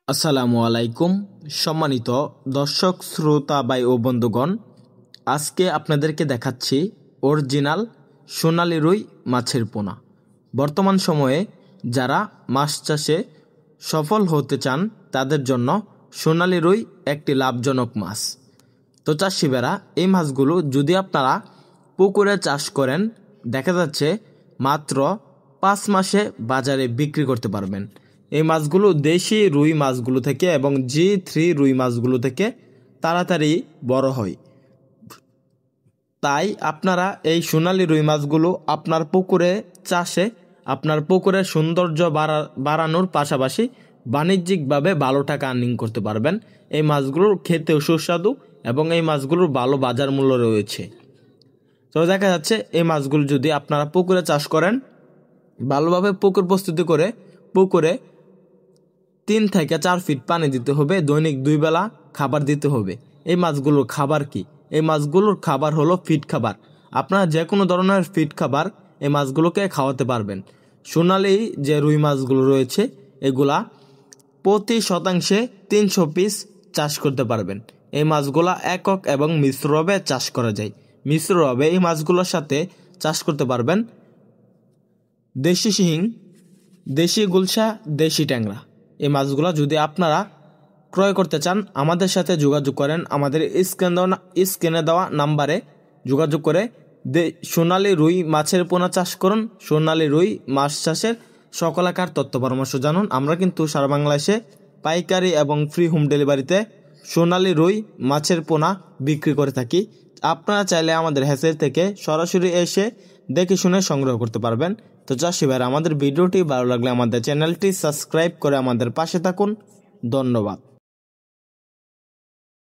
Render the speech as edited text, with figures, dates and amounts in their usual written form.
আসসালামু আলাইকুম সম্মানিত দর্শক শ্রোতা ভাই ও বন্ধুগণ, আজকে আপনাদেরকে দেখাচ্ছি অরিজিনাল সোনালী রুই মাছের পোনা। বর্তমান সময়ে যারা মাছ চাষে সফল হতে চান তাদের জন্য সোনালী রুই একটি লাভজনক মাছ। তো চাষি ভাইরা, এই মাছগুলো যদি আপনারা পুকুরে চাষ করেন, দেখা যাচ্ছে মাত্র 5 মাসে বাজারে বিক্রি করতে পারবেন। এই মাছগুলো দেশি রুই মাছগুলো থেকে এবং G3 রুই মাছগুলো থেকে তাড়াতাড়ি বড় হয়। তাই আপনারা এই সোনালী রুই মাছগুলো আপনার পুকুরে চাষে আপনার পুকুরের সৌন্দর্য বাড়ানোর পাশাপাশি বাণিজ্যিকভাবে ভালো টাকা আর্নিং করতে পারবেন। এই মাছগুলোর খেতেও সুস্বাদু এবং এই মাছগুলোর ভালো বাজার মূল্য রয়েছে। তো দেখা যাচ্ছে এই মাছগুলো যদি আপনারা পুকুরে চাষ করেন, ভালোভাবে পুকুর প্রস্তুতি করে পুকুরে 3 থেকে 4 ফিট পানি দিতে হবে, দৈনিক 2 বেলা খাবার দিতে হবে। এই মাছগুলোর খাবার কি? এই মাছগুলোর খাবার হলো ফিড খাবার। আপনারা যে কোনো ধরনের ফিড খাবার এই মাছগুলোকে খাওয়াতে পারবেন। সোনালী যে রুই মাছগুলো রয়েছে এগুলা প্রতি শতাংশে 300 পিস চাষ করতে পারবেন। এই মাছগুলা একক এবং মিশ্রভাবে চাষ করা যায়। মিশ্রভাবে এই মাছগুলোর সাথে চাষ করতে পারবেন দেশি শিং, দেশি গুলশা, দেশি ট্যাংরা। এই মাছগুলো যদি আপনারা ক্রয় করতে চান আমাদের সাথে যোগাযোগ করেন। আমাদের স্ক্রিনে দেওয়া নাম্বারে যোগাযোগ করে সোনালী রুই মাছের পোনা চাষ করুন। সোনালী রুই মাছ চাষের সকলাকার তথ্য পরামর্শ জানুন। আমরা কিন্তু সারা বাংলাদেশে পাইকারি এবং ফ্রি হোম ডেলিভারিতে সোনালী রুই মাছের পোনা বিক্রি করে থাকি। আপনারা চাইলে আমাদের হ্যাচেরি থেকে সরাসরি এসে দেখে শুনে সংগ্রহ করতে পারবেন। তো চাষি ভাইরা, আমাদের ভিডিওটি ভালো লাগলে আমাদের চ্যানেলটি সাবস্ক্রাইব করে আমাদের পাশে থাকুন। ধন্যবাদ।